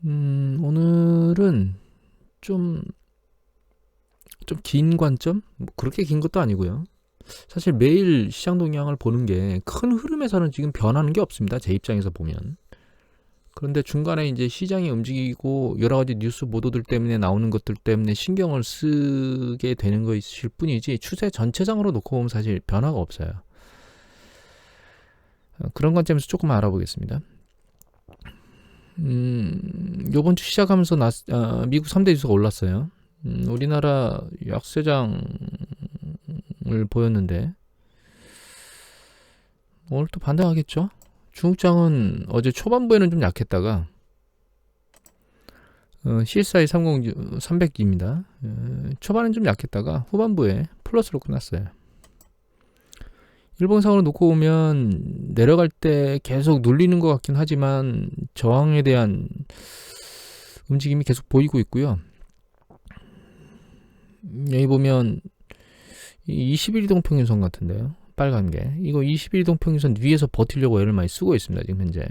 오늘은 좀 긴 관점? 뭐 그렇게 긴 것도 아니고요. 사실 매일 시장 동향을 보는 게 큰 흐름에서는 지금 변하는 게 없습니다. 제 입장에서 보면. 그런데 중간에 이제 시장이 움직이고 여러 가지 뉴스 보도들 때문에 나오는 것들 때문에 신경을 쓰게 되는 것일 뿐이지 추세 전체상으로 놓고 보면 사실 변화가 없어요. 그런 관점에서 조금 알아보겠습니다. 요번 주 시작하면서 미국 3대 지수가 올랐어요. 우리나라 약세장을 보였는데 오늘 또 반등하겠죠? 중국장은 어제 초반부에는 좀 약했다가 CSI 300입니다. 초반엔 좀 약했다가 후반부에 플러스로 끝났어요. 일봉상으로 놓고 보면 내려갈 때 계속 눌리는 것 같긴 하지만 저항에 대한 움직임이 계속 보이고 있고요. 여기 보면 21이동 평균선 같은데요. 빨간 게 이거 21이동 평균선 위에서 버티려고 애를 많이 쓰고 있습니다. 지금 현재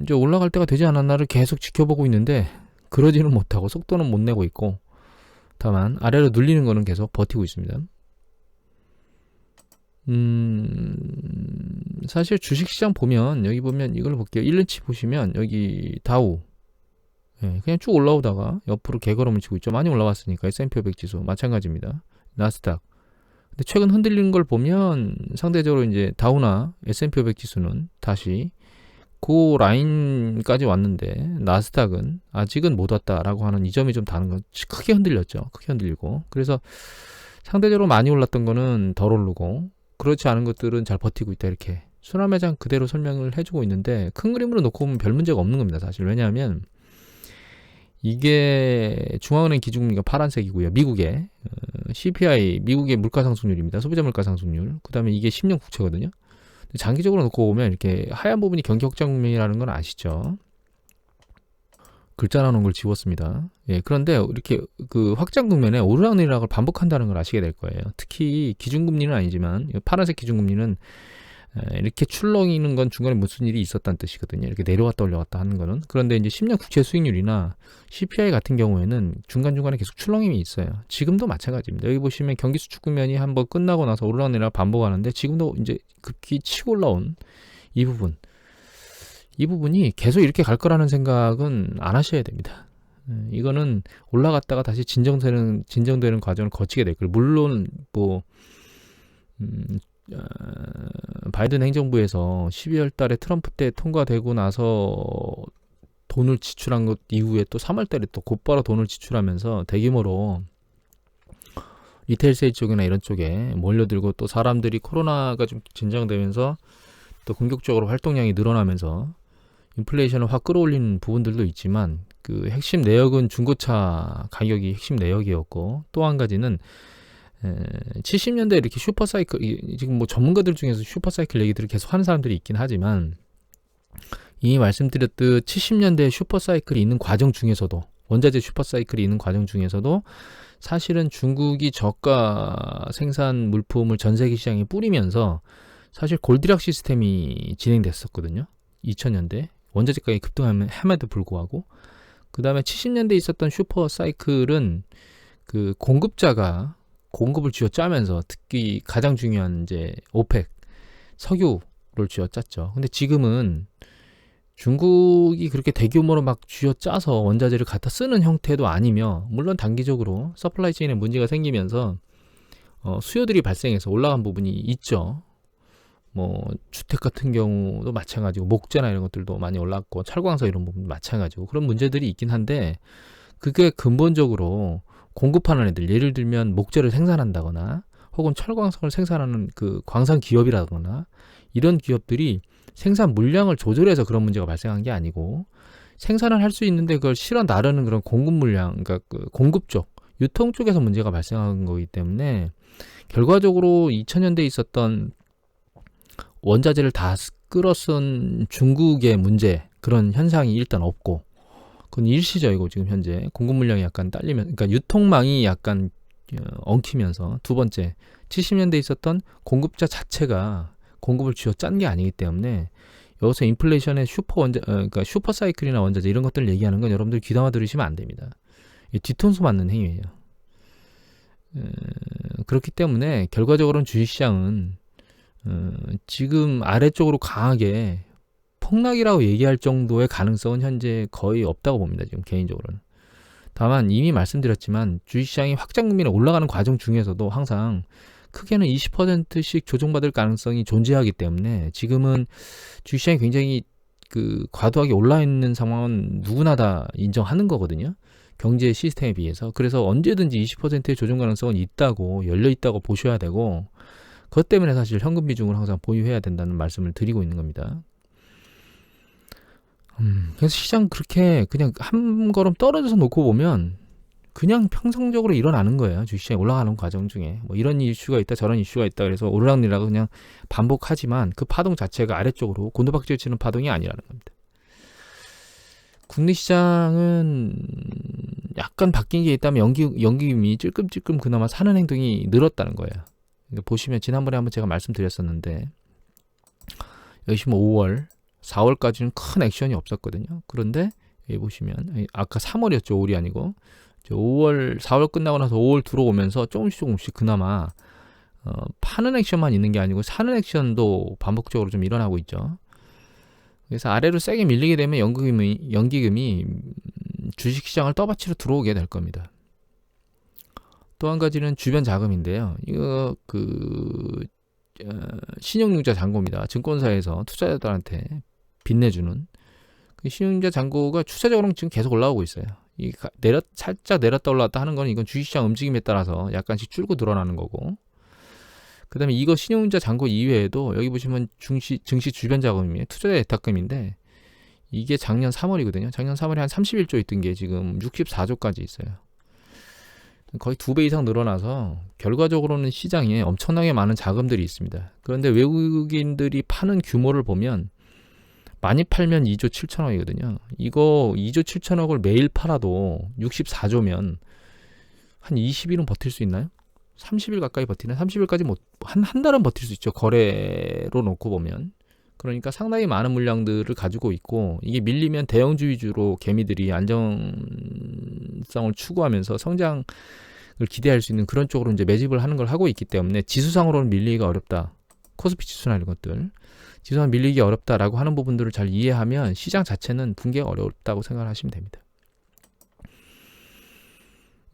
이제 올라갈 때가 되지 않았나를 계속 지켜보고 있는데 그러지는 못하고 속도는 못 내고 있고 다만 아래로 눌리는 거는 계속 버티고 있습니다. 사실 주식시장 보면 여기 보면 이걸 볼게요. 1년치 보시면 여기 다우 그냥 쭉 올라오다가 옆으로 개걸음을 치고 있죠. 많이 올라왔으니까 S&P 500 지수 마찬가지입니다. 나스닥. 근데 최근 흔들리는 걸 보면 상대적으로 이제 다우나 S&P 500 지수는 다시 그 라인까지 왔는데 나스닥은 아직은 못 왔다라고 하는 이 점이 좀 다른 건 크게 흔들렸죠. 크게 흔들리고. 그래서 상대적으로 많이 올랐던 거는 덜 오르고 그렇지 않은 것들은 잘 버티고 있다 이렇게 순환매장 그대로 설명을 해주고 있는데 큰 그림으로 놓고 보면 별 문제가 없는 겁니다. 사실 왜냐하면 이게 중앙은행 기준금리가 파란색이고요. 미국의 CPI, 미국의 물가상승률입니다. 소비자 물가상승률. 그 다음에 이게 10년 국채거든요. 장기적으로 놓고 보면 이렇게 하얀 부분이 경기 확장 국면이라는 건 아시죠? 글자 나눈 걸 지웠습니다. 그런데 이렇게 그 확장 국면에 오르락내리락을 반복한다는 걸 아시게 될 거예요. 특히 기준금리는 아니지만 파란색 기준금리는 이렇게 출렁이는 건 중간에 무슨 일이 있었다는 뜻이거든요. 이렇게 내려왔다 올려왔다 하는 거는. 그런데 이제 10년 국채 수익률이나 CPI 같은 경우에는 중간중간에 계속 출렁임이 있어요. 지금도 마찬가지입니다. 여기 보시면 경기 수축 국면이 한번 끝나고 나서 오르락내리락 반복하는데 지금도 이제 급기 치고 올라온 이 부분이 계속 이렇게 갈 거라는 생각은 안 하셔야 됩니다. 이거는 올라갔다가 다시 진정되는 과정을 거치게 될 거예요. 물론 바이든 행정부에서 12월 달에 트럼프 때 통과되고 나서 돈을 지출한 것 이후에 또 3월 달에 또 곧바로 돈을 지출하면서 대규모로 리테일 세일 쪽이나 이런 쪽에 몰려들고 또 사람들이 코로나가 좀 진정되면서 또 공격적으로 활동량이 늘어나면서 인플레이션을 확 끌어올리는 부분들도 있지만 그 핵심 내역은 중고차 가격이 핵심 내역이었고 또 한 가지는 70년대 이렇게 슈퍼사이클 지금 뭐 전문가들 중에서 슈퍼사이클 얘기들을 계속 하는 사람들이 있긴 하지만 이미 말씀드렸듯 70년대 슈퍼사이클이 있는 과정 중에서도 원자재 슈퍼사이클이 있는 과정 중에서도 사실은 중국이 저가 생산 물품을 전 세계 시장에 뿌리면서 사실 골디락 시스템이 진행됐었거든요. 2000년대 원자재 가격이 급등함에도 불구하고 그 다음에 70년대에 있었던 슈퍼사이클은 그 공급자가 공급을 쥐어짜면서 특히 가장 중요한 이제 오펙 석유를 쥐어짰죠. 근데 지금은 중국이 그렇게 대규모로 막 쥐어짜서 원자재를 갖다 쓰는 형태도 아니며 물론 단기적으로 서플라이 체인에 문제가 생기면서 수요들이 발생해서 올라간 부분이 있죠. 뭐 주택 같은 경우도 마찬가지고 목재나 이런 것들도 많이 올랐고 철광석 이런 부분도 마찬가지고 그런 문제들이 있긴 한데 그게 근본적으로 공급하는 애들 예를 들면 목재를 생산한다거나 혹은 철광석을 생산하는 그 광산 기업이라거나 이런 기업들이 생산 물량을 조절해서 그런 문제가 발생한 게 아니고 생산을 할 수 있는데 그걸 실어 나르는 그런 공급 물량 그러니까 그 공급 쪽 유통 쪽에서 문제가 발생한 거기 때문에 결과적으로 2000년대에 있었던 원자재를 다 끌어쓴 중국의 문제 그런 현상이 일단 없고 그건 일시적이고 지금 현재 공급 물량이 약간 딸리면 그러니까 유통망이 약간 엉키면서 두 번째 70년대에 있었던 공급자 자체가 공급을 쥐어짠 게 아니기 때문에 여기서 인플레이션의 그러니까 슈퍼 사이클이나 원자재 이런 것들을 얘기하는 건 여러분들 귀담아 들으시면 안 됩니다. 뒤통수 맞는 행위예요. 그렇기 때문에 결과적으로는 주식시장은 지금 아래쪽으로 강하게 폭락이라고 얘기할 정도의 가능성은 현재 거의 없다고 봅니다. 지금 개인적으로는. 다만 이미 말씀드렸지만 주식시장이 확장금리로 올라가는 과정 중에서도 항상 크게는 20%씩 조정받을 가능성이 존재하기 때문에 지금은 주식시장이 굉장히 과도하게 올라 있는 상황은 누구나 다 인정하는 거거든요. 경제 시스템에 비해서. 그래서 언제든지 20%의 조정 가능성은 있다고, 열려 있다고 보셔야 되고, 그것 때문에 사실 현금 비중을 항상 보유해야 된다는 말씀을 드리고 있는 겁니다. 그래서 시장 그렇게 그냥 한 걸음 떨어져서 놓고 보면 그냥 평상적으로 일어나는 거예요. 주식시장이 올라가는 과정 중에 뭐 이런 이슈가 있다 저런 이슈가 있다 그래서 오르락내리락 그냥 반복하지만 그 파동 자체가 아래쪽으로 곤두박질 치는 파동이 아니라는 겁니다. 국내 시장은 약간 바뀐 게 있다면 연기금이 찔끔찔끔 그나마 사는 행동이 늘었다는 거예요. 그러니까 보시면 지난번에 한번 제가 말씀드렸었는데 역시 뭐 5월 4월까지는 큰 액션이 없었거든요. 그런데 여기 보시면 아까 3월이었죠. 5월이 아니고 5월 4월 끝나고 나서 5월 들어오면서 조금씩 그나마 파는 액션만 있는 게 아니고 사는 액션도 반복적으로 좀 일어나고 있죠. 그래서 아래로 세게 밀리게 되면 연기금이 주식시장을 떠받치러 들어오게 될 겁니다. 또 한 가지는 주변 자금인데요. 이거 신용융자 잔고입니다. 증권사에서 투자자들한테 빚내주는 그 신용융자 잔고가 추세적으로는 지금 계속 올라오고 있어요. 살짝 내렸다 올랐다 하는 건 이건 주식시장 움직임에 따라서 약간씩 줄고 늘어나는 거고, 그 다음에 이거 신용융자 잔고 이외에도 여기 보시면 증시 주변 자금이에요. 투자자 예탁금인데 이게 작년 3월이거든요. 작년 3월에 한 31조 있던 게 지금 64조까지 있어요. 거의 2배 이상 늘어나서 결과적으로는 시장에 엄청나게 많은 자금들이 있습니다. 그런데 외국인들이 파는 규모를 보면 많이 팔면 2조 7천억이거든요. 이거 2조 7천억을 매일 팔아도 64조면 한 20일은 버틸 수 있나요? 30일 가까이 버티나? 30일까지 한 달은 버틸 수 있죠. 거래로 놓고 보면. 그러니까 상당히 많은 물량들을 가지고 있고, 이게 밀리면 대형주 위주로 개미들이 안정성을 추구하면서 성장을 기대할 수 있는 그런 쪽으로 이제 매집을 하는 걸 하고 있기 때문에 지수상으로는 밀리기가 어렵다. 코스피 지수나 이런 것들. 지수상 밀리기 어렵다라고 하는 부분들을 잘 이해하면 시장 자체는 붕괴가 어렵다고 생각을 하시면 됩니다.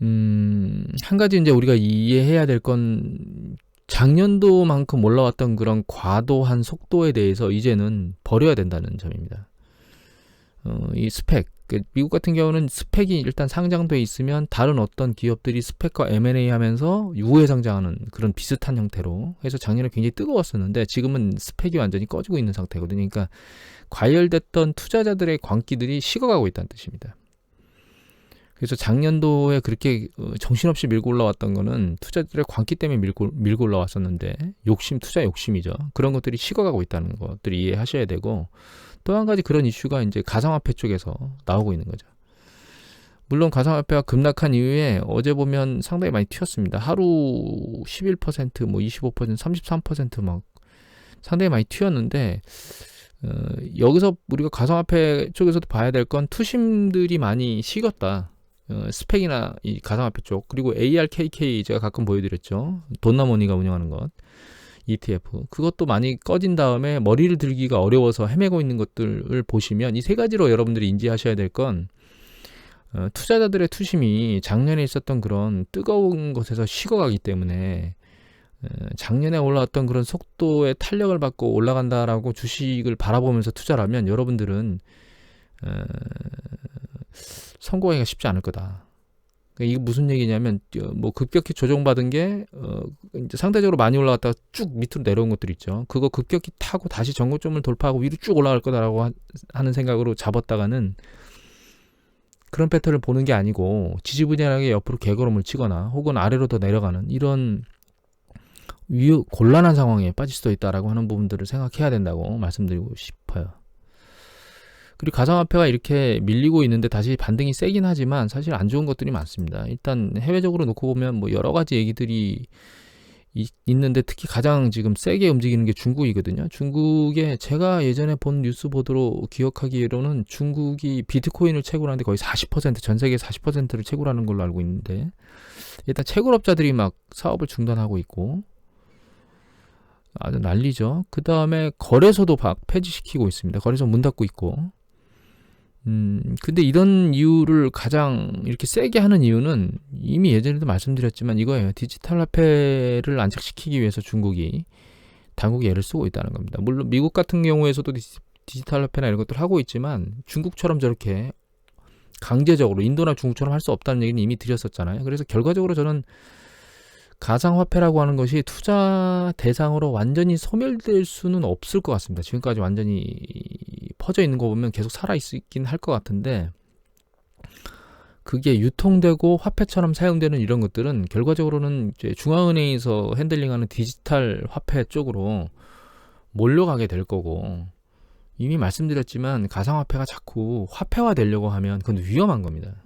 한 가지 이제 우리가 이해해야 될 건 작년도만큼 올라왔던 그런 과도한 속도에 대해서 이제는 버려야 된다는 점입니다. 이 스펙, 미국 같은 경우는 스펙이 일단 상장돼 있으면 다른 어떤 기업들이 스펙과 M&A 하면서 유후에 상장하는 그런 비슷한 형태로 해서 작년에 굉장히 뜨거웠었는데 지금은 스펙이 완전히 꺼지고 있는 상태거든요. 그러니까 과열됐던 투자자들의 광기들이 식어가고 있다는 뜻입니다. 그래서 작년도에 그렇게 정신없이 밀고 올라왔던 거는 투자들의 광기 때문에 밀고 올라왔었는데 투자 욕심이죠. 그런 것들이 식어가고 있다는 것들을 이해하셔야 되고, 또 한 가지 그런 이슈가 이제 가상화폐 쪽에서 나오고 있는 거죠. 물론 가상화폐가 급락한 이후에 어제 보면 상당히 많이 튀었습니다. 하루 11%, 뭐 25%, 33% 상당히 많이 튀었는데 여기서 우리가 가상화폐 쪽에서도 봐야 될 건 투심들이 많이 식었다. 스펙이나 이 가상화폐 쪽, 그리고 ARKK 제가 가끔 보여드렸죠. 돈나머니가 운영하는 것 ETF, 그것도 많이 꺼진 다음에 머리를 들기가 어려워서 헤매고 있는 것들을 보시면 이 세 가지로 여러분들이 인지하셔야 될 건 투자자들의 투심이 작년에 있었던 그런 뜨거운 것에서 식어가기 때문에 작년에 올라왔던 그런 속도의 탄력을 받고 올라간다라고 주식을 바라보면서 투자를 하면 여러분들은 성공하기가 쉽지 않을 거다. 그러니까 이게 무슨 얘기냐면 뭐 급격히 조정받은 게 이제 상대적으로 많이 올라갔다가 쭉 밑으로 내려온 것들 있죠. 그거 급격히 타고 다시 전고점을 돌파하고 위로 쭉 올라갈 거다라고 하는 생각으로 잡았다가는 그런 패턴을 보는 게 아니고 지지부진하게 옆으로 개걸음을 치거나 혹은 아래로 더 내려가는 이런 곤란한 상황에 빠질 수도 있다라고 하는 부분들을 생각해야 된다고 말씀드리고 싶어요. 그리고 가상화폐가 이렇게 밀리고 있는데 다시 반등이 세긴 하지만 사실 안 좋은 것들이 많습니다. 일단 해외적으로 놓고 보면 뭐 여러 가지 얘기들이 있는데 특히 가장 지금 세게 움직이는 게 중국이거든요. 중국에 제가 예전에 본 뉴스 보도로 기억하기로는 중국이 비트코인을 채굴하는데 거의 40%, 전 세계 40%를 채굴하는 걸로 알고 있는데 일단 채굴업자들이 막 사업을 중단하고 있고 아주 난리죠. 그 다음에 거래소도 폐지시키고 있습니다. 거래소 문 닫고 있고. 근데 이런 이유를 가장 이렇게 세게 하는 이유는 이미 예전에도 말씀드렸지만 이거예요. 디지털 화폐를 안착시키기 위해서 중국이 당국이 애를 쓰고 있다는 겁니다. 물론 미국 같은 경우에서도 디지털 화폐나 이런 것들 하고 있지만 중국처럼 저렇게 강제적으로 인도나 중국처럼 할 수 없다는 얘기는 이미 드렸었잖아요. 그래서 결과적으로 저는 가상화폐라고 하는 것이 투자 대상으로 완전히 소멸될 수는 없을 것 같습니다. 지금까지 완전히 퍼져 있는 거 보면 계속 살아있긴 할 것 같은데 그게 유통되고 화폐처럼 사용되는 이런 것들은 결과적으로는 이제 중앙은행에서 핸들링하는 디지털 화폐 쪽으로 몰려가게 될 거고 이미 말씀드렸지만 가상화폐가 자꾸 화폐화 되려고 하면 그건 위험한 겁니다.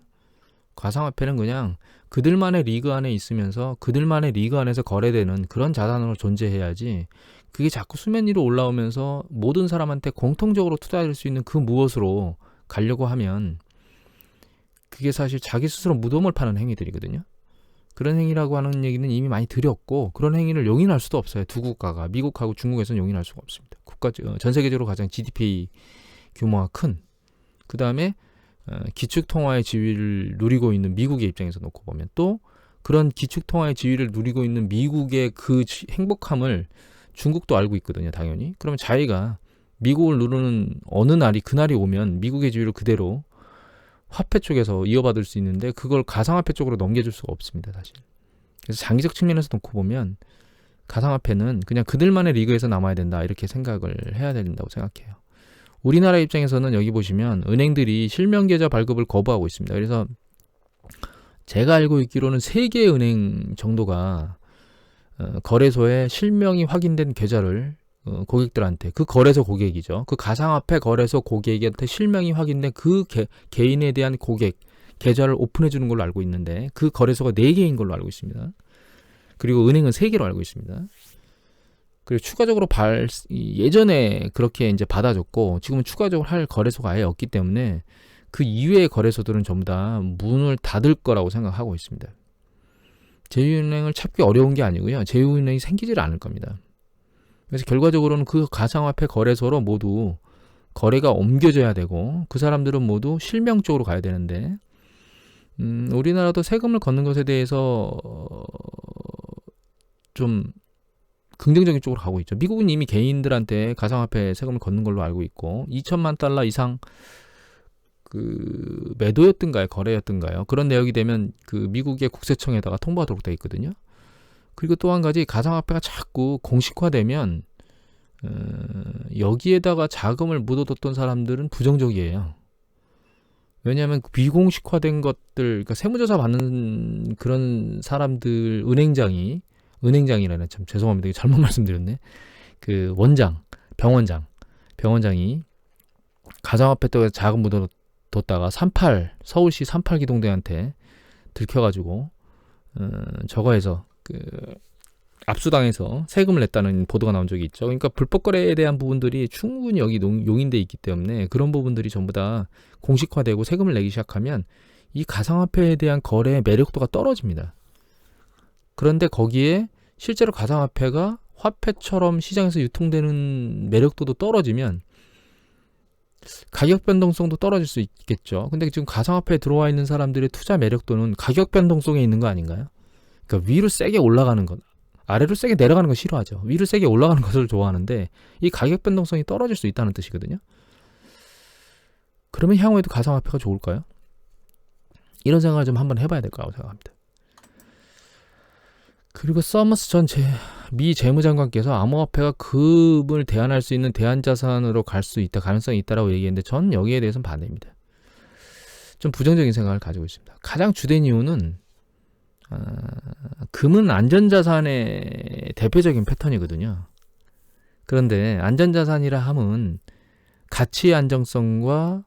가상화폐는 그냥 그들만의 리그 안에 있으면서 그들만의 리그 안에서 거래되는 그런 자산으로 존재해야지 그게 자꾸 수면 위로 올라오면서 모든 사람한테 공통적으로 투자할 수 있는 그 무엇으로 가려고 하면 그게 사실 자기 스스로 무덤을 파는 행위들이거든요. 그런 행위라고 하는 얘기는 이미 많이 드렸고 그런 행위를 용인할 수도 없어요. 두 국가가 미국하고 중국에서는 용인할 수가 없습니다. 전 세계적으로 가장 GDP 규모가 큰 그 다음에 기축통화의 지위를 누리고 있는 미국의 입장에서 놓고 보면 또 그런 기축통화의 지위를 누리고 있는 미국의 그 행복함을 중국도 알고 있거든요. 당연히. 그러면 자기가 미국을 누르는 어느 날이 그날이 오면 미국의 지위를 그대로 화폐 쪽에서 이어받을 수 있는데 그걸 가상화폐 쪽으로 넘겨줄 수가 없습니다. 사실. 그래서 장기적 측면에서 놓고 보면 가상화폐는 그냥 그들만의 리그에서 남아야 된다 이렇게 생각을 해야 된다고 생각해요. 우리나라 입장에서는 여기 보시면 은행들이 실명계좌 발급을 거부하고 있습니다. 그래서 제가 알고 있기로는 3개의 은행 정도가 거래소에 실명이 확인된 계좌를 고객들한테 그 거래소 고객이죠. 그 가상화폐 거래소 고객한테 실명이 확인된 그 개인에 대한 고객 계좌를 오픈해 주는 걸로 알고 있는데 그 거래소가 4개인 걸로 알고 있습니다. 그리고 은행은 3개로 알고 있습니다. 그리고 추가적으로 예전에 그렇게 이제 받아줬고 지금은 추가적으로 할 거래소가 아예 없기 때문에 그 이외의 거래소들은 전부 다 문을 닫을 거라고 생각하고 있습니다. 제휴은행을 찾기 어려운 게 아니고요. 제휴은행이 생기질 않을 겁니다. 그래서 결과적으로는 그 가상화폐 거래소로 모두 거래가 옮겨져야 되고 그 사람들은 모두 실명 쪽으로 가야 되는데 우리나라도 세금을 걷는 것에 대해서 좀 긍정적인 쪽으로 가고 있죠. 미국은 이미 개인들한테 가상화폐 세금을 걷는 걸로 알고 있고 2천만 달러 이상 그 매도였든가요, 거래였든가요. 그런 내역이 되면 그 미국의 국세청에다가 통보하도록 되어 있거든요. 그리고 또 한 가지 가상화폐가 자꾸 공식화되면 여기에다가 자금을 묻어뒀던 사람들은 부정적이에요. 왜냐하면 비공식화된 것들, 그러니까 세무조사 받는 그런 사람들 은행장이라네 참 죄송합니다. 잘못 말씀드렸네. 그 병원장이 가상화폐 쪽에 자금 묻어뒀다가 서울시 38 기동대한테 들켜가지고 저거에서 그 압수당해서 세금을 냈다는 보도가 나온 적이 있죠. 그러니까 불법 거래에 대한 부분들이 충분히 여기 용인돼 있기 때문에 그런 부분들이 전부 다 공식화되고 세금을 내기 시작하면 이 가상화폐에 대한 거래의 매력도가 떨어집니다. 그런데 거기에 실제로 가상화폐가 화폐처럼 시장에서 유통되는 매력도도 떨어지면 가격 변동성도 떨어질 수 있겠죠. 근데 지금 가상화폐에 들어와 있는 사람들의 투자 매력도는 가격 변동성에 있는 거 아닌가요? 그러니까 위로 세게 올라가는 것, 아래로 세게 내려가는 거 싫어하죠. 위로 세게 올라가는 것을 좋아하는데 이 가격 변동성이 떨어질 수 있다는 뜻이거든요. 그러면 향후에도 가상화폐가 좋을까요? 이런 생각을 좀 한번 해봐야 될 거라고 생각합니다. 그리고 서머스 전 미 재무장관께서 암호화폐가 금을 대안할 수 있는 대안자산으로 갈 수 있다, 가능성이 있다라고 얘기했는데 저는 여기에 대해서는 반대입니다. 좀 부정적인 생각을 가지고 있습니다. 가장 주된 이유는 금은 안전자산의 대표적인 패턴이거든요. 그런데 안전자산이라 함은 가치의 안정성과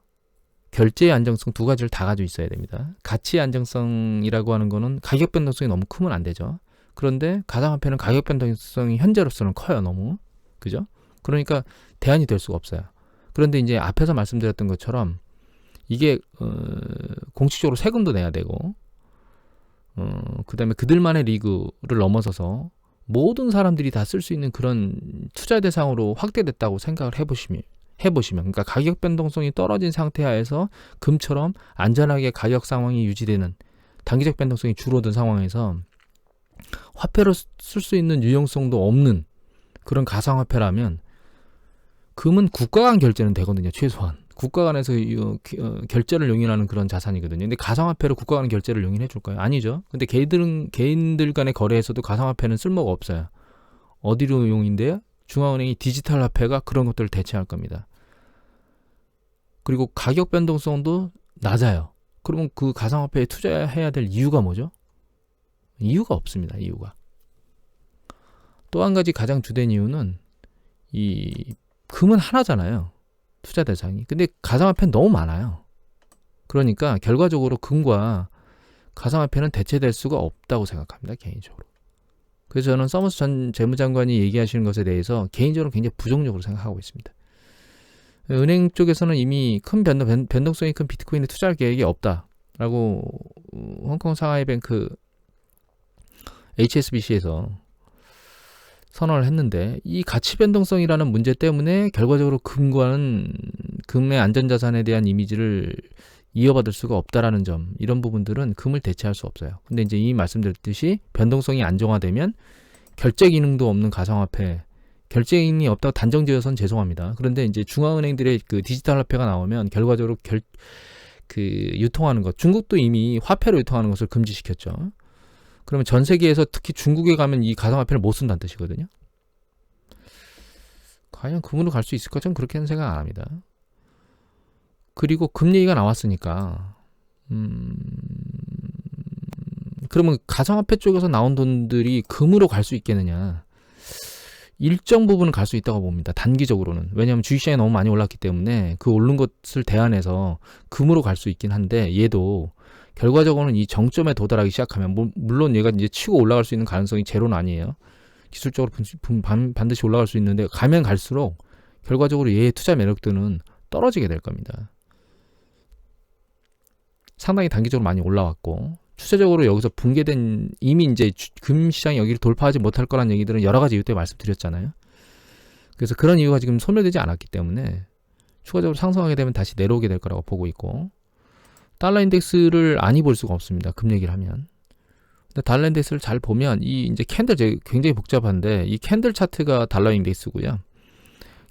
결제의 안정성 두 가지를 다 가지고 있어야 됩니다. 가치의 안정성이라고 하는 거는 가격 변동성이 너무 크면 안 되죠. 그런데 가상화폐는 가격 변동성이 현재로서는 커요, 너무. 그죠? 그러니까 대안이 될 수가 없어요. 그런데 이제 앞에서 말씀드렸던 것처럼 이게 공식적으로 세금도 내야 되고 그다음에 그들만의 리그를 넘어서서 모든 사람들이 다 쓸 수 있는 그런 투자 대상으로 확대됐다고 생각을 해보시면 그러니까 가격 변동성이 떨어진 상태 하에서 금처럼 안전하게 가격 상황이 유지되는 단기적 변동성이 줄어든 상황에서 화폐로 쓸 수 있는 유용성도 없는 그런 가상화폐라면 금은 국가 간 결제는 되거든요. 최소한 국가 간에서 결제를 용인하는 그런 자산이거든요. 근데 가상화폐로 국가 간 결제를 용인해 줄까요? 아니죠. 근데 개인들 간의 거래에서도 가상화폐는 쓸모가 없어요. 어디로 용인돼요? 중앙은행이 디지털 화폐가 그런 것들을 대체할 겁니다. 그리고 가격 변동성도 낮아요. 그러면 그 가상화폐에 투자해야 될 이유가 뭐죠? 이유가 없습니다. 이유가. 또 한 가지 가장 주된 이유는 이 금은 하나잖아요. 투자 대상이. 근데 가상화폐는 너무 많아요. 그러니까 결과적으로 금과 가상화폐는 대체될 수가 없다고 생각합니다. 개인적으로. 그래서 저는 서머스 전 재무장관이 얘기하시는 것에 대해서 개인적으로 굉장히 부정적으로 생각하고 있습니다. 은행 쪽에서는 이미 큰 변동성이 큰 비트코인에 투자할 계획이 없다라고 홍콩 상하이뱅크 HSBC에서 선언을 했는데 이 가치 변동성이라는 문제 때문에 결과적으로 금의 안전자산에 대한 이미지를 이어받을 수가 없다라는 점, 이런 부분들은 금을 대체할 수 없어요. 근데 이제 이미 말씀드렸듯이 변동성이 안정화되면 결제 기능도 없는 가상화폐, 결제 기능이 없다고 단정지어서는 죄송합니다. 그런데 이제 중앙은행들의 그 디지털 화폐가 나오면 결과적으로 유통하는 것, 중국도 이미 화폐로 유통하는 것을 금지시켰죠. 그러면 전 세계에서 특히 중국에 가면 이 가상화폐를 못 쓴다는 뜻이거든요. 과연 금으로 갈 수 있을까? 저는 그렇게는 생각 안 합니다. 그리고 금 얘기가 나왔으니까 그러면 가상화폐 쪽에서 나온 돈들이 금으로 갈 수 있겠느냐? 일정 부분은 갈 수 있다고 봅니다. 단기적으로는. 왜냐하면 주식시장이 너무 많이 올랐기 때문에 그 오른 것을 대안해서 금으로 갈 수 있긴 한데, 얘도 결과적으로는 이 정점에 도달하기 시작하면, 물론 얘가 이제 치고 올라갈 수 있는 가능성이 제로는 아니에요. 기술적으로 반드시 올라갈 수 있는데, 가면 갈수록 결과적으로 얘의 투자 매력도는 떨어지게 될 겁니다. 상당히 단기적으로 많이 올라왔고, 추세적으로 여기서 붕괴된, 이미 이제 금 시장이 여기를 돌파하지 못할 거란 얘기들은 여러 가지 이유 때문에 말씀드렸잖아요. 그래서 그런 이유가 지금 소멸되지 않았기 때문에 추가적으로 상승하게 되면 다시 내려오게 될 거라고 보고 있고, 달러 인덱스를 아니 볼 수가 없습니다. 금 얘기를 하면. 근데 달러 인덱스를 잘 보면 이 이제 캔들 굉장히 복잡한데, 이 캔들 차트가 달러 인덱스고요.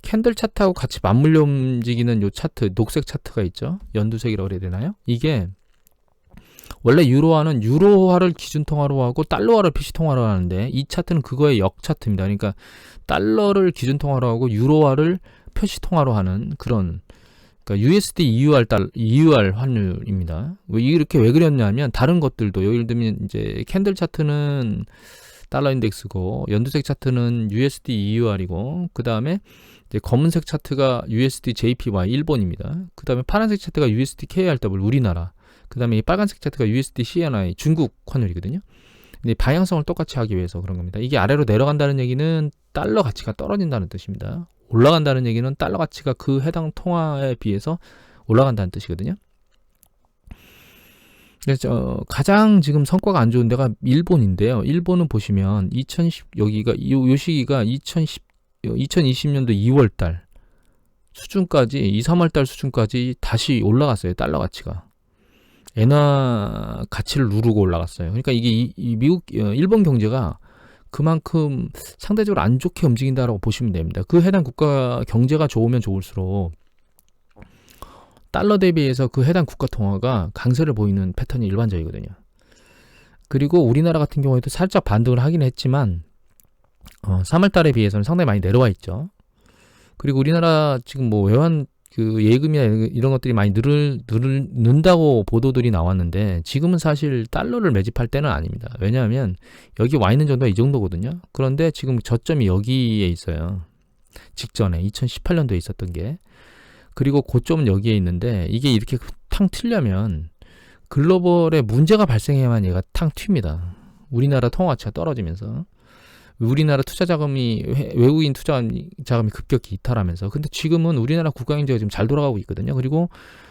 캔들 차트하고 같이 맞물려 움직이는 요 차트, 녹색 차트가 있죠. 연두색이라고 그래야 되나요? 이게 원래 유로화는 유로화를 기준 통화로 하고 달러화를 표시 통화로 하는데, 이 차트는 그거의 역 차트입니다. 그러니까 달러를 기준 통화로 하고 유로화를 표시 통화로 하는 그런, 그러니까 USD EUR 환율입니다. 왜 그렸냐면, 다른 것들도 예를 들면 이제 캔들 차트는 달러 인덱스고, 연두색 차트는 USD EUR이고, 그 다음에 이제 검은색 차트가 USD JPY 일본입니다. 그 다음에 파란색 차트가 USD KRW 우리나라. 그 다음에 이 빨간색 차트가 USD CNY 중국 환율이거든요. 근데 방향성을 똑같이 하기 위해서 그런 겁니다. 이게 아래로 내려간다는 얘기는 달러 가치가 떨어진다는 뜻입니다. 올라간다는 얘기는 달러 가치가 그 해당 통화에 비해서 올라간다는 뜻이거든요. 그래서 가장 지금 성과가 안 좋은 데가 일본인데요. 일본은 보시면 여기가 요 시기가 2020년도 2월달 수준까지, 2, 3월달 수준까지 다시 올라갔어요. 달러 가치가. 엔화 가치를 누르고 올라갔어요. 그러니까 이게 일본 경제가 그만큼 상대적으로 안 좋게 움직인다라고 보시면 됩니다. 그 해당 국가 경제가 좋으면 좋을수록 달러 대비해서 그 해당 국가 통화가 강세를 보이는 패턴이 일반적이거든요. 그리고 우리나라 같은 경우에도 살짝 반등을 하긴 했지만 3월 달에 비해서는 상당히 많이 내려와 있죠. 그리고 우리나라 지금 뭐 외환 그 예금이나 이런 것들이 많이 는다고 보도들이 나왔는데, 지금은 사실 달러를 매집할 때는 아닙니다. 왜냐하면 여기 와 있는 정도가 이 정도거든요. 그런데 지금 저점이 여기에 있어요. 직전에 2018년도에 있었던 게. 그리고 고점은 여기에 있는데, 이게 이렇게 탕 튀려면 글로벌에 문제가 발생해야만 얘가 탕 튑니다. 우리나라 통화 가치가 떨어지면서 우리나라 투자 자금이 외국인 투자 자금이 급격히 이탈하면서. 근데 지금은 우리나라 국가 경제가 지금 잘 돌아가고 있거든요. 그리고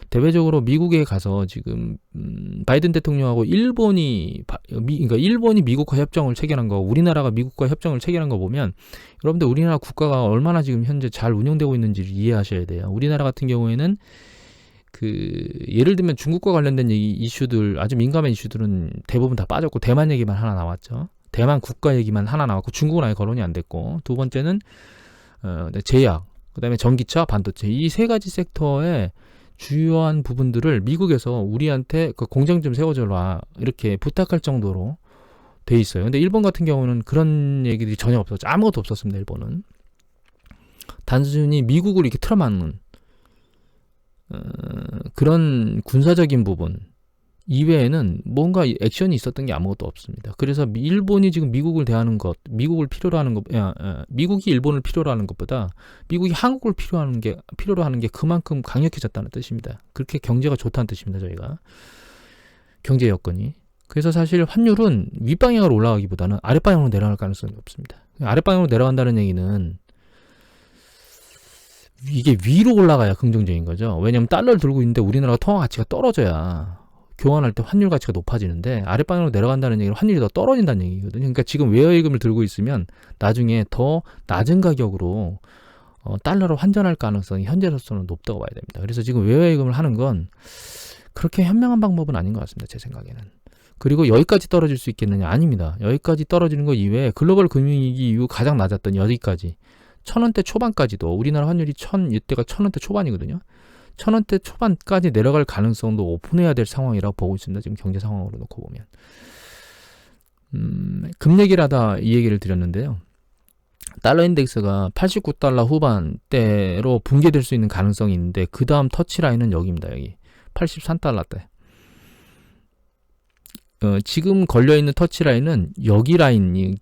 대외적으로 미국에 가서 지금 바이든 대통령하고 그러니까 일본이 미국과 협정을 체결한 거, 우리나라가 미국과 협정을 체결한 거 보면 여러분들 우리나라 국가가 얼마나 지금 현재 잘 운영되고 있는지를 이해하셔야 돼요. 우리나라 같은 경우에는 예를 들면 중국과 관련된 이슈들, 아주 민감한 이슈들은 대부분 다 빠졌고 대만 얘기만 하나 나왔죠. 대만 국가 얘기만 하나 나왔고 중국은 아예 거론이 안 됐고, 두 번째는 제약, 그다음에 전기차, 반도체, 이 세 가지 섹터의 주요한 부분들을 미국에서 우리한테 그 공장 좀 세워줘라 이렇게 부탁할 정도로 돼 있어요. 근데 일본 같은 경우는 그런 얘기들이 전혀 없었죠. 아무것도 없었습니다. 일본은 단순히 미국을 이렇게 틀어막는 그런 군사적인 부분 이외에는 뭔가 액션이 있었던 게 아무것도 없습니다. 그래서 일본이 지금 미국을 대하는 것, 미국이 일본을 필요로 하는 것보다 미국이 한국을 필요로 하는 게 그만큼 강력해졌다는 뜻입니다. 그렇게 경제가 좋다는 뜻입니다. 저희가 경제 여건이. 그래서 사실 환율은 윗방향으로 올라가기보다는 아랫방향으로 내려갈 가능성이 없습니다. 아랫방향으로 내려간다는 얘기는 이게 위로 올라가야 긍정적인 거죠. 왜냐하면 달러를 들고 있는데 우리나라가 통화 가치가 떨어져야 교환할 때 환율 가치가 높아지는데, 아랫방향으로 내려간다는 얘기는 환율이 더 떨어진다는 얘기거든요. 그러니까 지금 외화예금을 들고 있으면 나중에 더 낮은 가격으로 달러로 환전할 가능성이 현재로서는 높다고 봐야 됩니다. 그래서 지금 외화예금을 하는 건 그렇게 현명한 방법은 아닌 것 같습니다. 제 생각에는. 그리고 여기까지 떨어질 수 있겠느냐? 아닙니다. 여기까지 떨어지는 거 이외에 글로벌 금융위기 이후 가장 낮았던 여기까지 1,000원대 초반까지도, 우리나라 환율이 이때가 1,000원대 초반이거든요. 1,000원대 초반까지 내려갈 가능성도 오픈해야 될 상황이라고 보고 있습니다. 지금 경제 상황으로 놓고 보면. 금 얘기를 하다 이 얘기를 드렸는데요. 달러 인덱스가 89달러 후반대로 붕괴될 수 있는 가능성이 있는데, 그 다음 터치라인은 여기입니다. 여기 83달러대. 지금 걸려있는 터치라인은 여기 라인이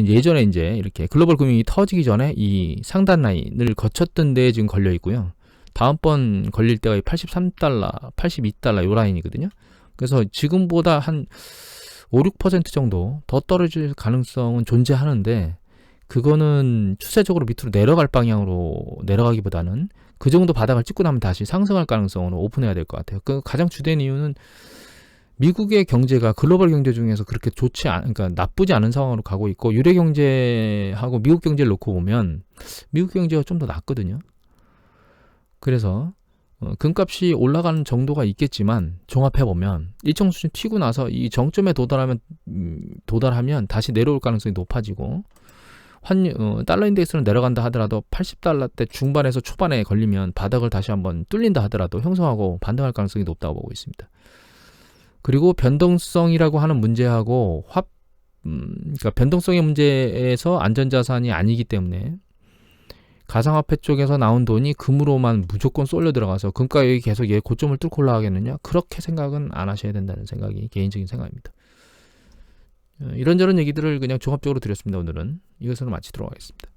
예전에 이제 이렇게 글로벌 금융이 터지기 전에 이 상단 라인을 거쳤던 데에 지금 걸려 있고요. 다음번 걸릴 때가 83달러, 82달러 요 라인이거든요. 그래서 지금보다 한 5, 6% 정도 더 떨어질 가능성은 존재하는데, 그거는 추세적으로 밑으로 내려갈 방향으로 내려가기보다는 그 정도 바닥을 찍고 나면 다시 상승할 가능성으로 오픈해야 될 것 같아요. 그 가장 주된 이유는 미국의 경제가 글로벌 경제 중에서 그렇게 그러니까 나쁘지 않은 상황으로 가고 있고, 유례 경제하고 미국 경제를 놓고 보면 미국 경제가 좀 더 낫거든요. 그래서 금값이 올라가는 정도가 있겠지만 종합해보면 일정 수준 튀고 나서 이 정점에 도달하면 다시 내려올 가능성이 높아지고, 달러 인덱스는 내려간다 하더라도 80달러대 중반에서 초반에 걸리면 바닥을 다시 한번 뚫린다 하더라도 형성하고 반등할 가능성이 높다고 보고 있습니다. 그리고 변동성이라고 하는 문제하고 그러니까 변동성의 문제에서 안전자산이 아니기 때문에 가상화폐 쪽에서 나온 돈이 금으로만 무조건 쏠려 들어가서 금가격이 계속 고점을 뚫고 올라가겠느냐? 그렇게 생각은 안 하셔야 된다는 생각이 개인적인 생각입니다. 이런저런 얘기들을 그냥 종합적으로 드렸습니다. 오늘은 이것으로 마치도록 하겠습니다.